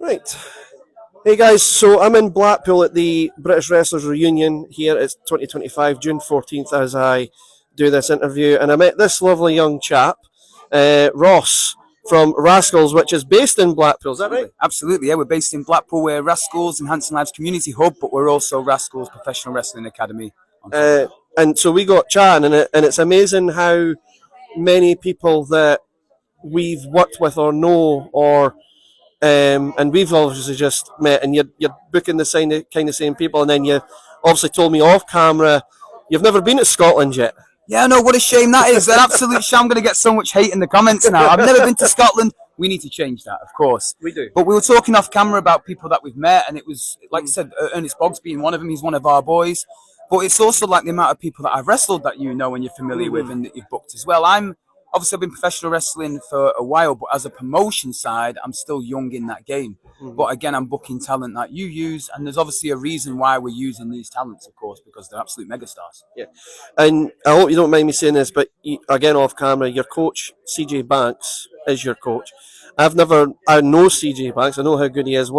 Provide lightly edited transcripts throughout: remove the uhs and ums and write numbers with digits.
Right. Hey guys, so I'm in Blackpool at the British Wrestlers Reunion here. It's 2025, June 14th, as I do this interview. And I met this lovely young chap, Ross, from Rascals, which is based in Blackpool. Is that right? Absolutely, yeah. We're based in Blackpool. We're Rascals, Enhancing Lives Community Hub, but we're also Rascals Professional Wrestling Academy. Uh, and so we got chatting, and it's amazing how many people that we've worked with or know or and we've obviously just met, and you're booking the same people, and then you obviously told me off camera you've never been to Scotland yet. Yeah, no, what a shame that is. An absolute shame. I'm going to get so much hate in the comments now. I've never been to Scotland. We need to change that, of course. We do. But we were talking off camera about people that we've met, and it was, like I said, Ernest Boggs being one of them. He's one of our boys. But it's also like the amount of people that I've wrestled that you know and you're familiar with and that you've booked as well. Obviously, I've been professional wrestling for a while, but as a promotion side, I'm still young in that game. But again, I'm booking talent that you use, and there's obviously a reason why we're using these talents, of course, because they're absolute megastars. Yeah, and I hope you don't mind me saying this, but again, off camera, your coach, CJ Banks, is your coach. I know CJ Banks. I know how good he is.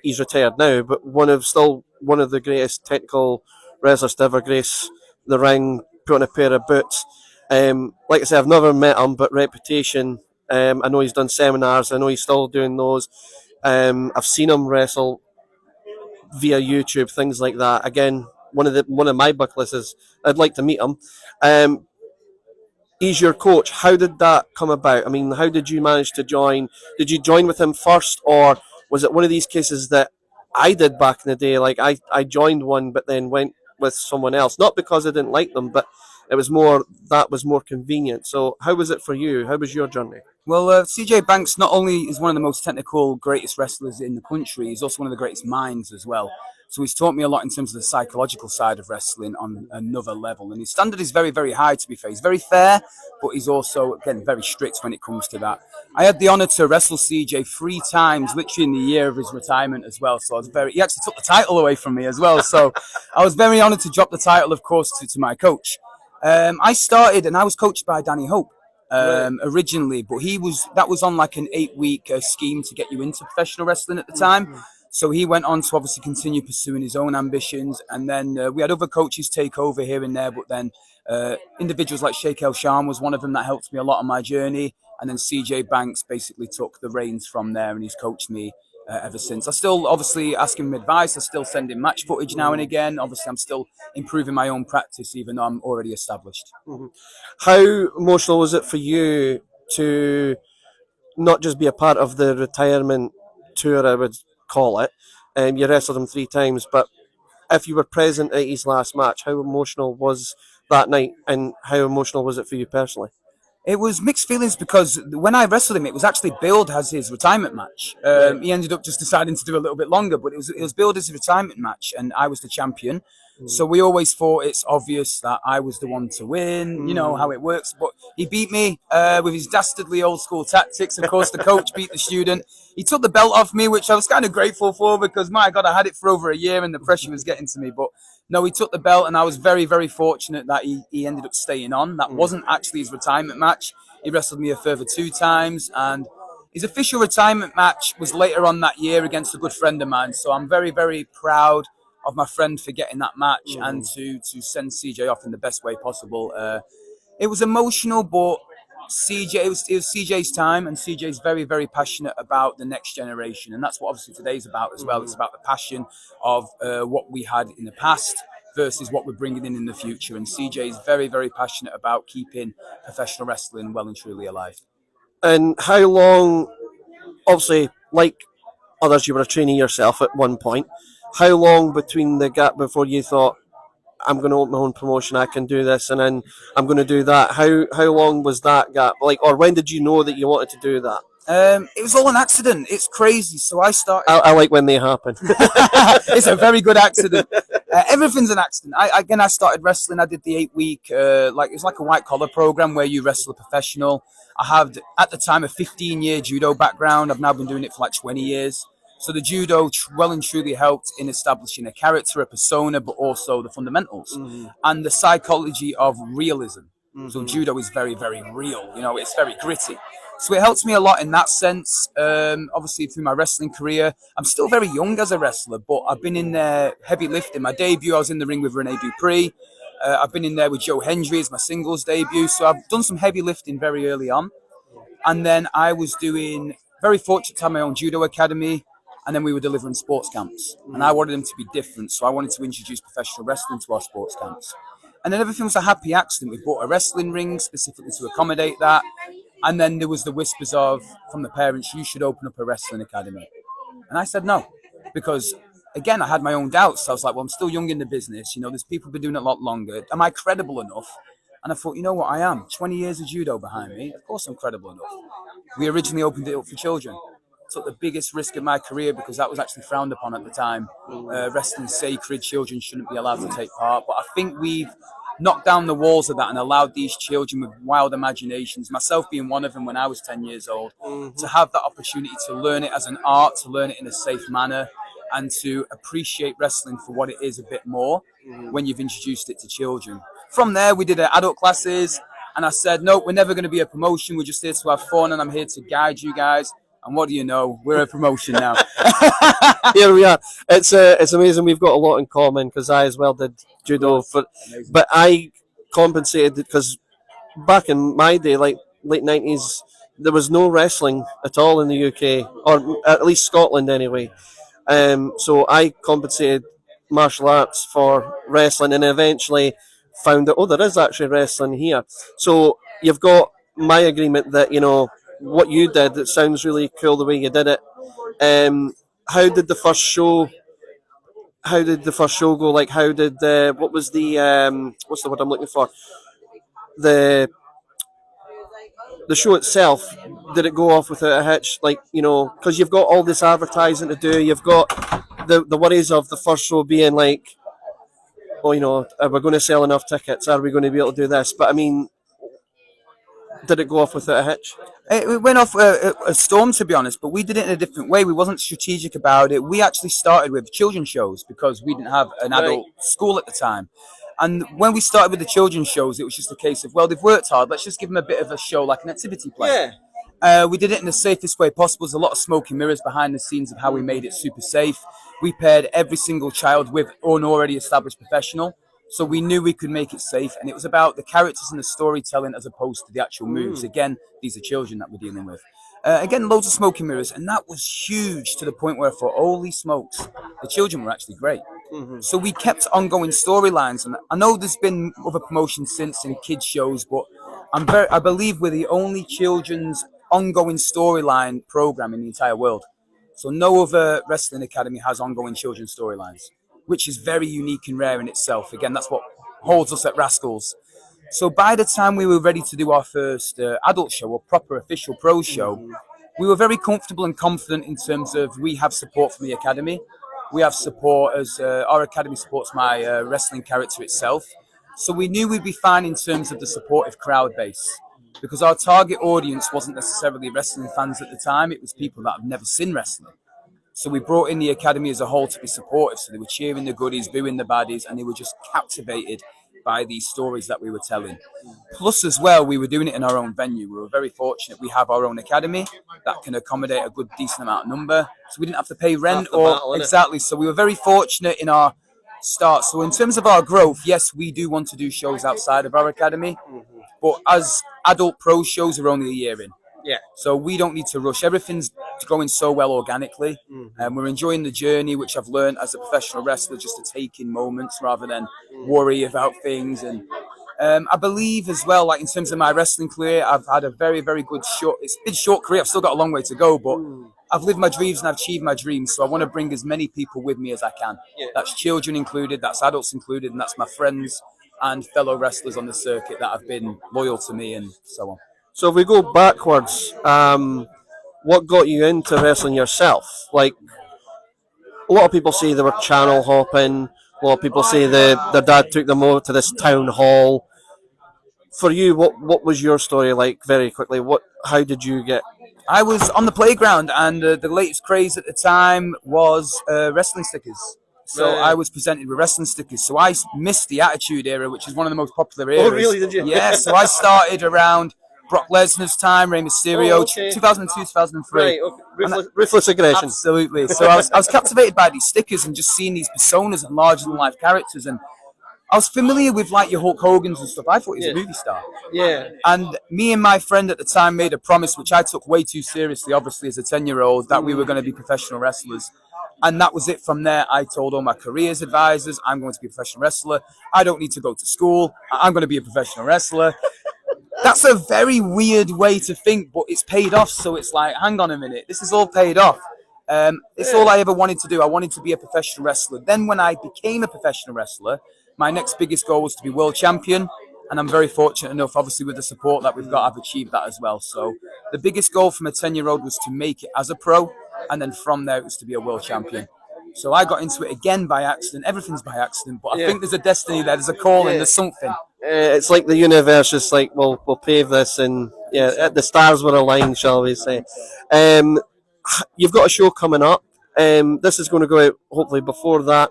He's retired now, but one of the greatest technical wrestlers to ever grace the ring, put on a pair of boots. Like I said, I've never met him, but reputation. I know he's done seminars. I know he's still doing those. I've seen him wrestle via YouTube, things like that. Again, one of my bucket lists is I'd like to meet him. He's your coach. How did that come about? I mean, how did you manage to join? Did you join with him first, or was it one of these cases that I did back in the day? Like I joined one, but then went with someone else, not because I didn't like them, but it was more convenient. So how was it for you? How was your journey? Well, CJ Banks not only is one of the most technical, greatest wrestlers in the country, he's also one of the greatest minds as well. So he's taught me a lot in terms of the psychological side of wrestling on another level. And his standard is very, very high, to be fair. He's very fair, but he's also, again, very strict when it comes to that. I had the honor to wrestle CJ 3 times, literally in the year of his retirement as well. So he actually took the title away from me as well. So I was very honored to drop the title, of course, to my coach. I started, and I was coached by Danny Hope. Originally, but that was on like an 8-week scheme to get you into professional wrestling at the time. So he went on to obviously continue pursuing his own ambitions, and then we had other coaches take over here and there, but then individuals like Sheikh El Sham was one of them that helped me a lot on my journey, and then CJ Banks basically took the reins from there, and he's coached me ever since. I still obviously ask him advice. I still send him match footage now and again. Obviously, I'm still improving my own practice, even though I'm already established. How emotional was it for you to not just be a part of the retirement tour, I would call it? You wrestled him 3 times, but if you were present at his last match, how emotional was that night, and how emotional was it for you personally? It was mixed feelings because when I wrestled him, it was actually billed as his retirement match. He ended up just deciding to do a little bit longer, but it was billed as a retirement match, and I was the champion. So we always thought it's obvious that I was the one to win, you know how it works. But he beat me with his dastardly old school tactics. Of course, the coach beat the student. He took the belt off me, which I was kind of grateful for because, my God, I had it for over a year and the pressure was getting to me. But no, he took the belt, and I was very, very fortunate that he ended up staying on. That wasn't actually his retirement match. He wrestled me a further 2 times, and his official retirement match was later on that year against a good friend of mine. So I'm very, very proud of my friend for getting that match and to send CJ off in the best way possible. It was emotional, but it was CJ's time, and CJ's very, very passionate about the next generation, and that's what obviously today's about as well. It's about the passion of what we had in the past versus what we're bringing in the future, and CJ is very, very passionate about keeping professional wrestling well and truly alive. And how long, obviously, like others, you were training yourself at one point. How long between the gap before you thought, I'm going to open my own promotion, I can do this, and then I'm going to do that? How long was that gap? Like, or when did you know that you wanted to do that? It was all an accident. It's crazy. So I started. I like when they happen. It's a very good accident. Everything's an accident. I started wrestling. I did the 8-week, it was like a white collar program where you wrestle a professional. I had at the time a 15-year judo background. I've now been doing it for like 20 years. So the judo well and truly helped in establishing a character, a persona, but also the fundamentals and the psychology of realism. So judo is very, very real. You know, it's very gritty. So it helps me a lot in that sense. Obviously, through my wrestling career, I'm still very young as a wrestler, but I've been in there heavy lifting. My debut, I was in the ring with Rene Dupree. I've been in there with Joe Hendry as my singles debut. So I've done some heavy lifting very early on. And then I was very fortunate to have my own judo academy. And then we were delivering sports camps. And I wanted them to be different. So I wanted to introduce professional wrestling to our sports camps. And then everything was a happy accident. We bought a wrestling ring specifically to accommodate that. And then there was the whispers from the parents, you should open up a wrestling academy. And I said no, because again, I had my own doubts. I was like, well, I'm still young in the business. There's people who've been doing it a lot longer. Am I credible enough? And I thought, you know what, I am. 20 years of judo behind me. Of course I'm credible enough. We originally opened it up for children. Took the biggest risk of my career because that was actually frowned upon at the time. Wrestling's sacred, children shouldn't be allowed to take part. But I think we've knocked down the walls of that and allowed these children with wild imaginations, myself being one of them when I was 10 years old, to have that opportunity to learn it as an art, to learn it in a safe manner, and to appreciate wrestling for what it is a bit more when you've introduced it to children. From there, we did adult classes, and I said, no, we're never going to be a promotion. We're just here to have fun, and I'm here to guide you guys. And what do you know? We're a promotion now. Here we are. It's amazing. We've got a lot in common because I as well did judo, but I compensated because back in my day, like late 90s, there was no wrestling at all in the UK, or at least Scotland anyway. So I compensated martial arts for wrestling, and eventually found that there is actually wrestling here. So you've got my agreement that what you did. It sounds really cool the way you did it. How did the first show? How did the first show go? Like, how did what was the what's the word I'm looking for? The show itself, did it go off without a hitch? Like, because you've got all this advertising to do. You've got the worries of the first show being like, oh, are we going to sell enough tickets? Are we going to be able to do this? But I mean, did it go off without a hitch? It went off a storm, to be honest, but we did it in a different way. We wasn't strategic about it. We actually started with children's shows because we didn't have an adult school at the time. And when we started with the children's shows, it was just a case of, well, they've worked hard. Let's just give them a bit of a show, like an activity play. Yeah. We did it in the safest way possible. There's a lot of smoke and mirrors behind the scenes of how we made it super safe. We paired every single child with an already established professional. So we knew we could make it safe. And it was about the characters and the storytelling as opposed to the actual moves. Again, these are children that we're dealing with. Again, loads of smoke and mirrors. And that was huge to the point where for holy smokes, the children were actually great. So we kept ongoing storylines. And I know there's been other promotions since in kids shows, but I believe we're the only children's ongoing storyline program in the entire world. So no other wrestling academy has ongoing children's storylines, which is very unique and rare in itself. Again, that's what holds us at Rascals. So by the time we were ready to do our first adult show or proper official pro show, we were very comfortable and confident in terms of we have support from the academy. We have support as our academy supports my wrestling character itself. So we knew we'd be fine in terms of the supportive crowd base, because our target audience wasn't necessarily wrestling fans at the time. It was people that have never seen wrestling. So we brought in the academy as a whole to be supportive. So they were cheering the goodies, booing the baddies, and they were just captivated by these stories that we were telling. Plus, as well, we were doing it in our own venue. We were very fortunate. We have our own academy that can accommodate a good, decent amount of number. So we didn't have to pay rent exactly. So we were very fortunate in our start. So in terms of our growth, yes, we do want to do shows outside of our academy. But as adult pro shows are only a year in. Yeah. So we don't need to rush. Everything's going so well organically. And we're enjoying the journey, which I've learned as a professional wrestler, just to take in moments rather than worry about things. And I believe as well, like in terms of my wrestling career, I've had a very, very good short career. I've still got a long way to go, but I've lived my dreams and I've achieved my dreams. So I want to bring as many people with me as I can. Yeah. That's children included, that's adults included, and that's my friends and fellow wrestlers on the circuit that have been loyal to me and so on. So if we go backwards, what got you into wrestling yourself? Like, a lot of people say they were channel hopping. A lot of people say their dad took them over to this town hall. For you, what was your story like? Very quickly, how did you get? I was on the playground, and the latest craze at the time was wrestling stickers. So I was presented with wrestling stickers. So I missed the Attitude Era, which is one of the most popular eras. Oh, really? Did you? Yeah. So I started around Brock Lesnar's time, Rey Mysterio, 2002, 2003. Right, okay. Ruthless aggression. Absolutely. So I was captivated by these stickers and just seeing these personas and larger than life characters, and I was familiar with like your Hulk Hogan's and stuff. I thought he was a movie star. Yeah. And me and my friend at the time made a promise, which I took way too seriously, obviously as a 10-year-old, that we were going to be professional wrestlers. And that was it from there. I told all my careers advisors, I'm going to be a professional wrestler. I don't need to go to school. I'm going to be a professional wrestler. That's a very weird way to think, but it's paid off. So it's like, hang on a minute, this is all paid off. It's all I ever wanted to do. I wanted to be a professional wrestler. Then when I became a professional wrestler, my next biggest goal was to be world champion. And I'm very fortunate enough, obviously, with the support that we've got, I've achieved that as well. So the biggest goal from a 10-year-old was to make it as a pro. And then from there, it was to be a world champion. So I got into it again by accident. Everything's by accident. But I think there's a destiny there. There's a calling. There's something. It's like the universe is like, we'll pave this. And the stars were aligned, shall we say. You've got a show coming up. This is going to go out hopefully before that.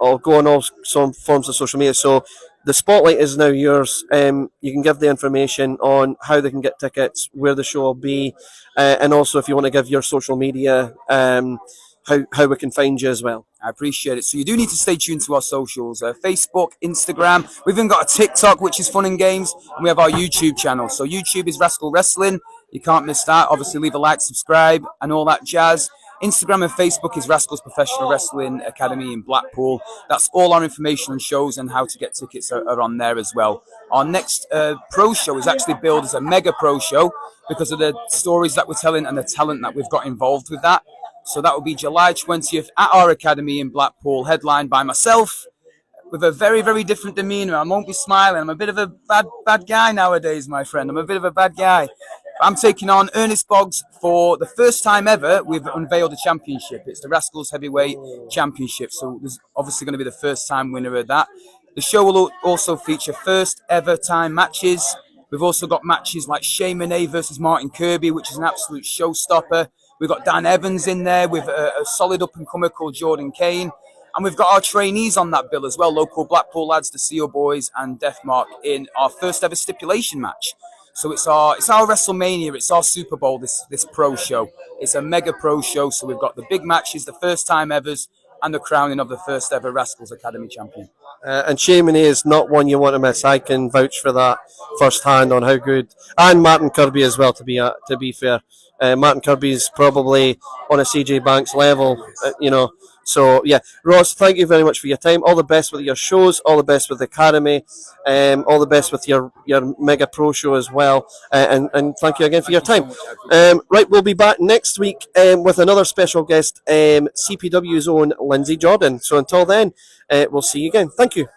I'll go on all some forms of social media. So the spotlight is now yours. You can give the information on how they can get tickets, where the show will be, and also if you want to give your social media, how we can find you as well. I appreciate it. So you do need to stay tuned to our socials, Facebook, Instagram. We've even got a TikTok, which is fun and games, and we have our YouTube channel. So YouTube is Rascal Wrestling. You can't miss that. Obviously, leave a like, subscribe, and all that jazz. Instagram and Facebook is Rascal's Professional Wrestling Academy in Blackpool. That's all our information and shows and how to get tickets are on there as well. Our next pro show is actually billed as a mega pro show because of the stories that we're telling and the talent that we've got involved with that. So that will be July 20th at our academy in Blackpool, headlined by myself, with a very, very different demeanour. I won't be smiling. I'm a bit of a bad guy nowadays, my friend. I'm a bit of a bad guy. I'm taking on Ernest Boggs for the first time ever. We've unveiled a championship. It's the Rascals Heavyweight Championship. So there's obviously going to be the first time winner of that. The show will also feature first ever time matches. We've also got matches like Shea Monet versus Martin Kirby, which is an absolute showstopper. We've got Dan Evans in there with a solid up-and-comer called Jordan Kane. And we've got our trainees on that bill as well, local Blackpool lads, the Seal Boys and Deathmark, in our first ever stipulation match. So it's our WrestleMania, it's our Super Bowl, this pro show. It's a mega pro show, so we've got the big matches, the first time evers, and the crowning of the first ever Rascals Academy champion. And Shea Monet is not one you want to miss. I can vouch for that firsthand on how good, and Martin Kirby as well. To be fair, Martin Kirby is probably on a CJ Banks level, So yeah, Ross, thank you very much for your time. All the best with your shows. All the best with the academy. All the best with your mega pro show as well. And thank you again for your time. Right, we'll be back next week with another special guest, CPW's own Lindsay Jordan. So until then, we'll see you again. Thank you.